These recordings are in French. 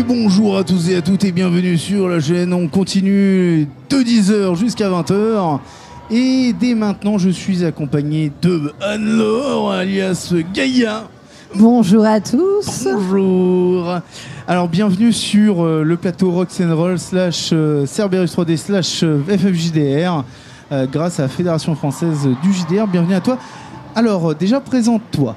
Et bonjour à tous et à toutes et bienvenue sur la chaîne. On continue de 10h jusqu'à 20h. Et dès maintenant, je suis accompagné de Anne-Laure, alias Gaïa. Bonjour à tous. Bonjour. Alors, bienvenue sur le plateau Rock'n'Roll / Cerberus 3D / FFJDR grâce à la Fédération Française du JDR. Bienvenue à toi. Alors, déjà, présente-toi,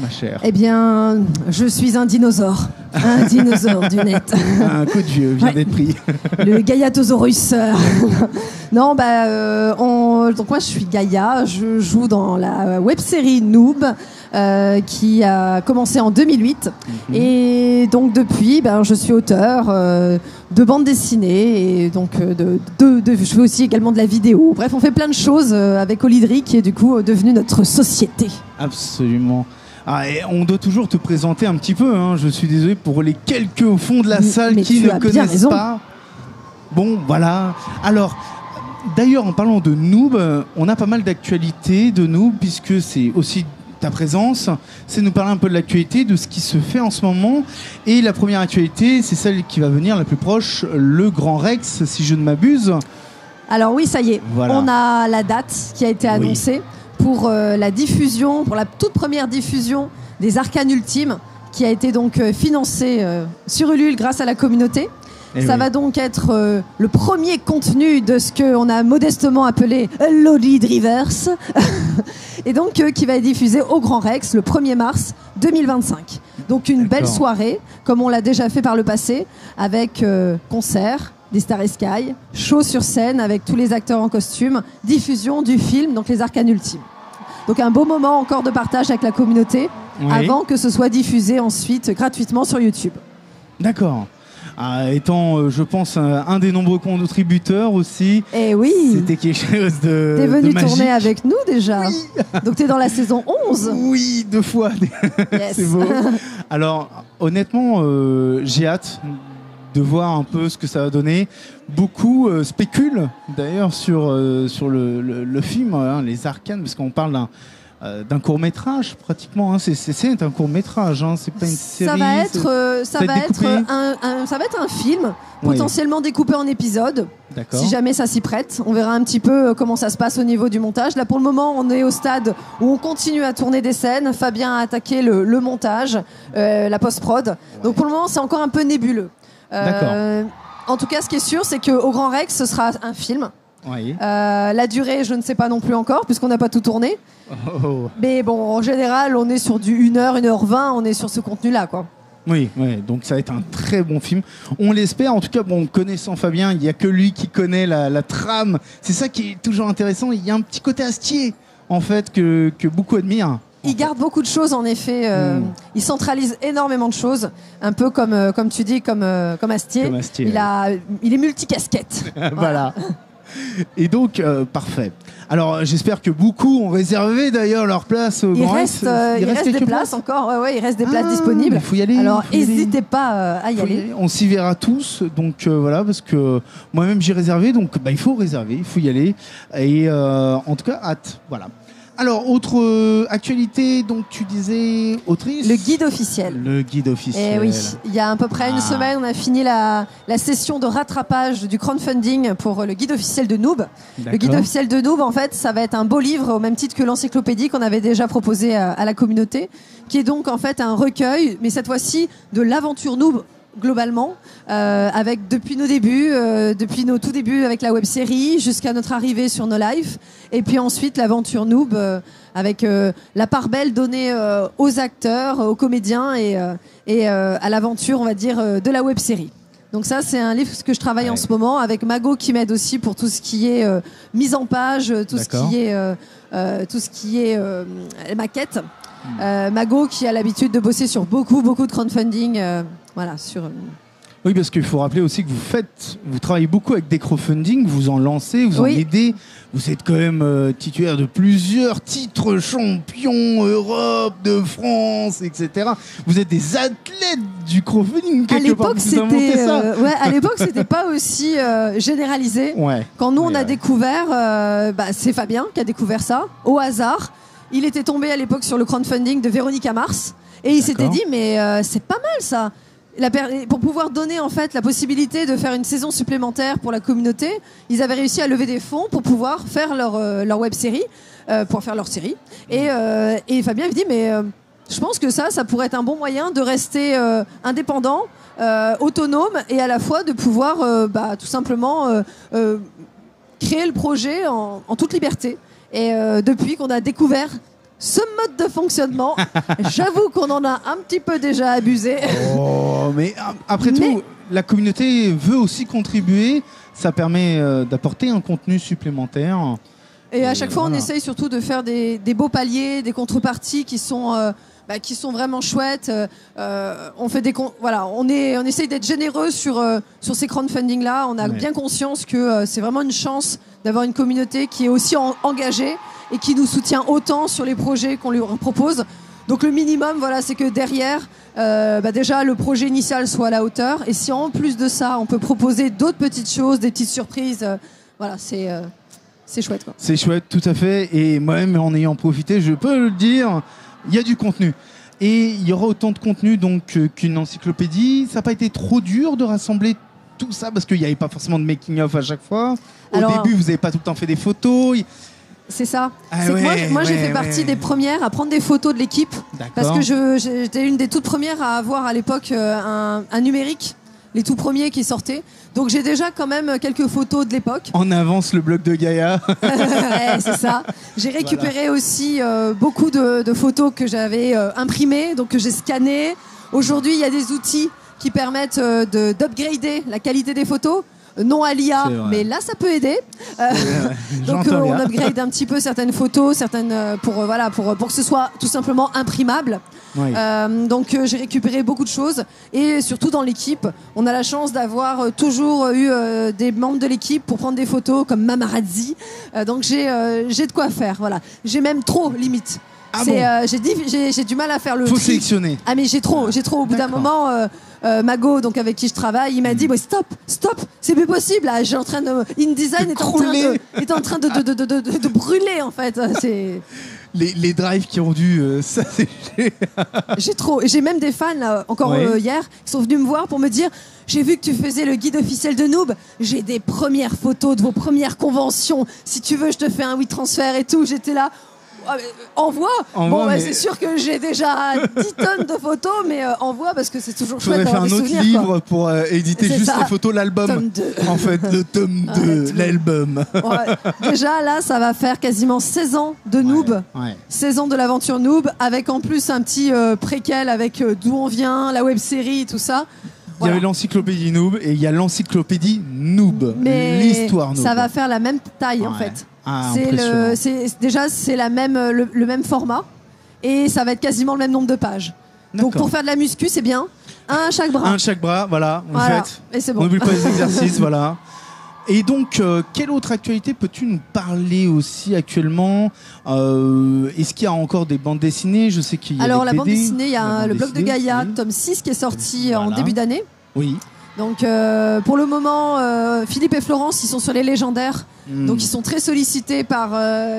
ma chère. Eh bien, je suis un dinosaure. Un dinosaure du net. Un coup de vieux vient d'être pris. Le Gaiatosaurus. Non, donc moi je suis Gaïa, je joue dans la web-série Noob qui a commencé en 2008. Et donc depuis, je suis auteur de bande dessinée et donc je fais aussi également de la vidéo. Bref, on fait plein de choses avec Olydri qui est du coup devenu notre société. Absolument. Ah, et on doit toujours te présenter un petit peu, hein. Je suis désolé pour les quelques au fond de la salle qui ne connaissent pas. Bon, voilà. Alors, d'ailleurs, en parlant de Noob, on a pas mal d'actualités de Noob, puisque c'est aussi ta présence. C'est nous parler un peu de l'actualité, de ce qui se fait en ce moment. Et la première actualité, c'est celle qui va venir la plus proche, le Grand Rex, si je ne m'abuse. Alors oui, ça y est, voilà. On a la date qui a été annoncée. Oui. Pour la diffusion, pour la toute première diffusion des Arcanes Ultimes, qui a été donc financée sur Ulule grâce à la communauté. Ça va donc être le premier contenu de ce qu'on a modestement appelé l'Olydriverse, et donc qui va être diffusé au Grand Rex le 1er mars 2025. Donc une belle soirée, comme on l'a déjà fait par le passé, avec concert, des Starry Sky, show sur scène avec tous les acteurs en costume, diffusion du film, donc les Arcanes Ultimes. Donc un beau moment encore de partage avec la communauté, avant que ce soit diffusé ensuite gratuitement sur YouTube. D'accord. Étant, je pense, un des nombreux contributeurs aussi. Eh oui. C'était quelque chose de T'es venu magique. tourner avec nous déjà. Oui. Donc t'es dans la saison 11. Oui, 2 fois. Yes. C'est beau. Alors, honnêtement, j'ai hâte de voir un peu ce que ça va donner. Beaucoup spéculent d'ailleurs sur le film, hein, les Arcanes, parce qu'on parle d'un court-métrage pratiquement. Hein. C'est un court-métrage, hein. C'est pas une série. Ça va être un film, potentiellement découpé en épisodes. Si jamais ça s'y prête. On verra un petit peu comment ça se passe au niveau du montage. Là, pour le moment, on est au stade où on continue à tourner des scènes. Fabien a attaqué le montage, la post-prod. Donc pour le moment, c'est encore un peu nébuleux. En tout cas, ce qui est sûr, c'est qu'au Grand Rex, ce sera un film. Oui. La durée, je ne sais pas non plus encore, puisqu'on n'a pas tout tourné. Mais bon, en général, on est sur du 1h, 1h20, on est sur ce contenu-là, quoi. Oui, donc ça va être un très bon film. On l'espère. En tout cas, connaissant Fabien, il n'y a que lui qui connaît la trame. C'est ça qui est toujours intéressant. Il y a un petit côté Astier, en fait, que beaucoup admirent. Il garde beaucoup de choses, en effet. Il centralise énormément de choses, un peu comme tu dis, comme Astier. Comme Astier, il est multicasquette. Voilà. Et donc, parfait. Alors, j'espère que beaucoup ont réservé d'ailleurs leur place au Grand Rex. Il reste des places encore. Ouais, il reste des places disponibles. Il faut y aller. Alors, n'hésitez pas à y aller. On s'y verra tous. Donc, voilà, parce que moi-même, j'ai réservé. Donc, il faut réserver, il faut y aller. Et en tout cas, hâte. Voilà. Alors, autre actualité, donc tu disais autrice. Le guide officiel. Le guide officiel. Et oui, il y a à peu près une semaine, on a fini la session de rattrapage du crowdfunding pour le guide officiel de Noob. Le guide officiel de Noob, en fait, ça va être un beau livre au même titre que l'encyclopédie qu'on avait déjà proposé à la communauté, qui est donc en fait un recueil, mais cette fois-ci de l'aventure Noob. Globalement, avec depuis nos débuts, depuis nos tout débuts avec la web-série jusqu'à notre arrivée sur No Life, et puis ensuite l'aventure Noob avec la part belle donnée aux acteurs, aux comédiens et à l'aventure, on va dire, de la web-série. Donc ça, c'est un livre que je travaille en ce moment avec Mago qui m'aide aussi pour tout ce qui est mise en page, tout ce qui est maquette. Mago qui a l'habitude de bosser sur beaucoup de crowdfunding. Oui, parce qu'il faut rappeler aussi que vous travaillez beaucoup avec des crowdfunding, vous en lancez, vous en aidez. Vous êtes quand même titulaire de plusieurs titres champions Europe, de France, etc. Vous êtes des athlètes du crowdfunding quelque part. À l'époque, c'était pas aussi généralisé. Quand nous on a découvert, c'est Fabien qui a découvert ça au hasard. Il était tombé à l'époque sur le crowdfunding de Véronica Mars et il s'était dit mais c'est pas mal ça. pour pouvoir donner en fait la possibilité de faire une saison supplémentaire pour la communauté, ils avaient réussi à lever des fonds pour pouvoir faire leur web série, pour faire leur série. Et Fabien avait dit mais je pense que ça pourrait être un bon moyen de rester indépendant, autonome et à la fois de pouvoir tout simplement créer le projet en toute liberté. Et depuis qu'on a découvert ce mode de fonctionnement, j'avoue qu'on en a un petit peu déjà abusé. Oh, mais après tout, la communauté veut aussi contribuer. Ça permet d'apporter un contenu supplémentaire. Et à chaque fois, on essaye surtout de faire des beaux paliers, des contreparties qui sont vraiment chouettes. On fait on essaye d'être généreux sur ces crowdfunding là. On a bien conscience que c'est vraiment une chance d'avoir une communauté qui est aussi engagée et qui nous soutient autant sur les projets qu'on lui propose. Donc le minimum, c'est que derrière, déjà le projet initial soit à la hauteur. Et si en plus de ça, on peut proposer d'autres petites choses, des petites surprises, c'est chouette, quoi. C'est chouette, tout à fait. Et moi-même, en ayant profité, je peux le dire, il y a du contenu. Et il y aura autant de contenu donc qu'une encyclopédie. Ça n'a pas été trop dur de rassembler tout ça parce qu'il n'y avait pas forcément de making-of à chaque fois. Au début, vous n'avez pas tout le temps fait des photos. C'est ça. Moi, j'ai fait partie des premières à prendre des photos de l'équipe. Parce que j'étais une des toutes premières à avoir à l'époque un numérique, les tout premiers qui sortaient. Donc j'ai déjà quand même quelques photos de l'époque. En avance le blog de Gaïa. C'est ça. J'ai récupéré aussi beaucoup de photos que j'avais imprimées, donc que j'ai scannées. Aujourd'hui, il y a des outils qui permettent d'upgrader la qualité des photos. Non à l'IA, mais là ça peut aider. Donc on upgrade un petit peu certaines photos, pour que ce soit tout simplement imprimable. Donc j'ai récupéré beaucoup de choses et surtout dans l'équipe, on a la chance d'avoir toujours eu des membres de l'équipe pour prendre des photos comme Mamarazzi. Donc j'ai de quoi faire. Voilà, j'ai même trop limite. J'ai du mal à faire le Faut tri. sélectionner. Ah mais j'ai trop. Au bout d'un moment, Mago, donc avec qui je travaille, il m'a dit stop, c'est plus possible. Là, j'ai en train de InDesign est en train de brûler en fait. C'est les drives qui ont dû j'ai trop. Et j'ai même des fans là, encore hier qui sont venus me voir pour me dire j'ai vu que tu faisais le guide officiel de Noob, j'ai des premières photos de vos premières conventions, si tu veux je te fais un WeTransfer et tout. J'étais là. Envoie. C'est sûr que j'ai déjà 10 tonnes de photos, mais envoie parce que c'est toujours chouette d'avoir des souvenirs. Faudrait faire un autre livre pour éditer juste les photos, l'album. Tome 2. En fait, le tome 2, l'album. Déjà, là, ça va faire quasiment 16 ans de Noob. 16 ans de l'aventure Noob, avec en plus un petit préquel avec d'où on vient, la web-série, tout ça. Il y avait l'encyclopédie Noob et il y a l'encyclopédie Noob, l'histoire Noob. Ça va faire la même taille en fait. C'est le même format et ça va être quasiment le même nombre de pages. Donc pour faire de la muscu, c'est bien. Un à chaque bras. Un à chaque bras, voilà. En fait, et c'est bon. On n'oublie pas les exercices, voilà. Et donc, quelle autre actualité peux-tu nous parler aussi actuellement Est-ce qu'il y a encore des bandes dessinées? Je sais qu'il y a la bande dessinée, il y a le blog de Gaïa, tome 6, qui est sorti en début d'année. Oui. Donc pour le moment, Philippe et Florence, ils sont sur les légendaires. Donc ils sont très sollicités par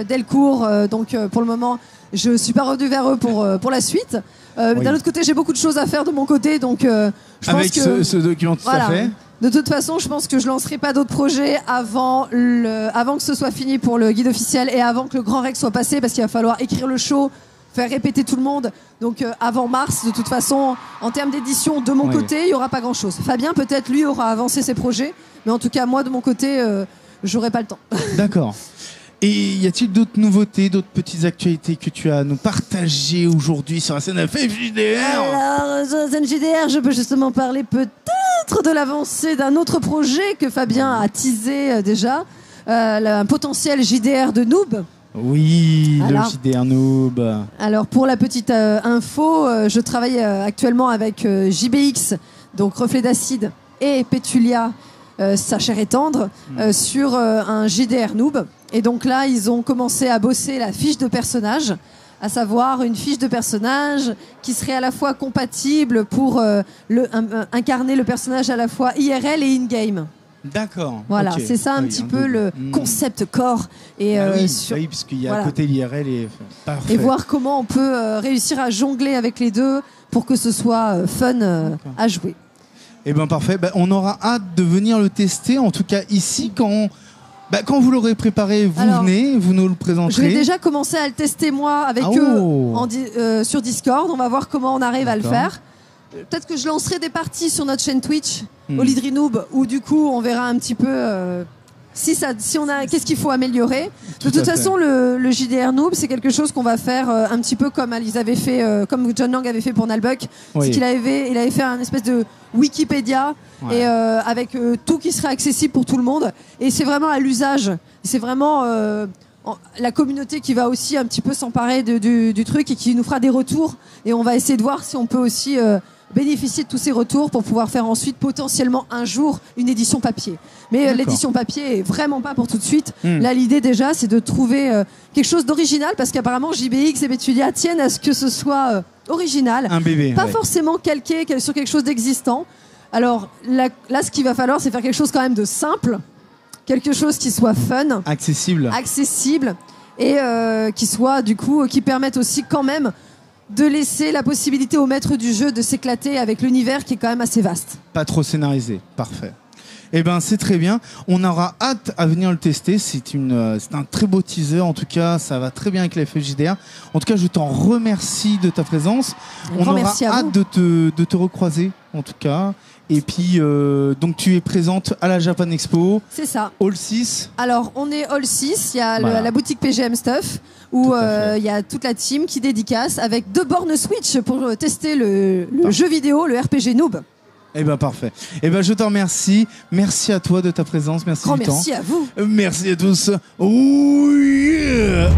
Delcourt. Donc pour le moment, je suis pas revenue vers eux pour la suite. D'un autre côté, j'ai beaucoup de choses à faire de mon côté. Donc je pense que ce document tout à fait. De toute façon, je pense que je lancerai pas d'autres projets avant que ce soit fini pour le guide officiel et avant que le Grand Rex soit passé, parce qu'il va falloir écrire le show, faire répéter tout le monde. Donc avant mars, de toute façon, en termes d'édition, de mon côté, il n'y aura pas grand-chose. Fabien, peut-être, lui, aura avancé ses projets. Mais en tout cas, moi, de mon côté, j'aurai pas le temps. D'accord. Et y a-t-il d'autres nouveautés, d'autres petites actualités que tu as à nous partager aujourd'hui sur la scène FJDR? Alors, sur la scène JDR, je peux justement parler peut-être de l'avancée d'un autre projet que Fabien a teasé déjà. Un potentiel JDR de Noob. Oui, le JDR Noob. Alors pour la petite info, je travaille actuellement avec JBX, donc Reflet d'Acide, et Pétulia, Sa chair est tendre, sur un JDR Noob. Et donc là, ils ont commencé à bosser la fiche de personnage, à savoir une fiche de personnage qui serait à la fois compatible pour incarner le personnage à la fois IRL et in-game. D'accord. Voilà, c'est ça un petit peu le concept core. Et oui, parce qu'il y a à côté l'IRL et parfait. Et voir comment on peut réussir à jongler avec les deux pour que ce soit fun à jouer. Eh ben parfait, on aura hâte de venir le tester, en tout cas ici quand vous l'aurez préparé, venez, vous nous le présenterez. Je vais déjà commencer à le tester moi avec eux sur Discord, on va voir comment on arrive à le faire. Peut-être que je lancerai des parties sur notre chaîne Twitch, Olydri Noob, où du coup on verra un petit peu qu'est-ce qu'il faut améliorer. De toute façon, le JDR Noob, c'est quelque chose qu'on va faire un petit peu comme ils avaient fait, comme John Lang avait fait pour Nalbuck. C'est qu'il avait fait un espèce de Wikipédia et avec tout qui serait accessible pour tout le monde. Et c'est vraiment à l'usage. C'est vraiment la communauté qui va aussi un petit peu s'emparer du truc et qui nous fera des retours. Et on va essayer de voir si on peut aussi bénéficier de tous ces retours pour pouvoir faire ensuite potentiellement un jour une édition papier. Mais l'édition papier est vraiment pas pour tout de suite. Là, l'idée déjà, c'est de trouver quelque chose d'original parce qu'apparemment JBX et Betulia tiennent à ce que ce soit original. Un bébé. Pas forcément calqué sur quelque chose d'existant. Alors là, ce qu'il va falloir, c'est faire quelque chose quand même de simple. Quelque chose qui soit fun. Accessible. Et qui soit, du coup, qui permette aussi quand même de laisser la possibilité au maître du jeu de s'éclater avec l'univers qui est quand même assez vaste. Pas trop scénarisé, parfait. Eh ben c'est très bien, on aura hâte à venir le tester, c'est un très beau teaser, en tout cas ça va très bien avec la FJDR. En tout cas je t'en remercie de ta présence, on aura hâte de te recroiser en tout cas. Et puis, donc tu es présente à la Japan Expo. C'est ça. Hall 6. Alors, on est Hall 6, il y a la boutique PGM Stuff, où il y a toute la team qui dédicace avec 2 bornes Switch pour tester le jeu vidéo, le RPG Noob. Eh ben parfait. Eh ben je te remercie. Merci à toi de ta présence. Merci du temps. Merci à vous. Merci à tous. Oh yeah.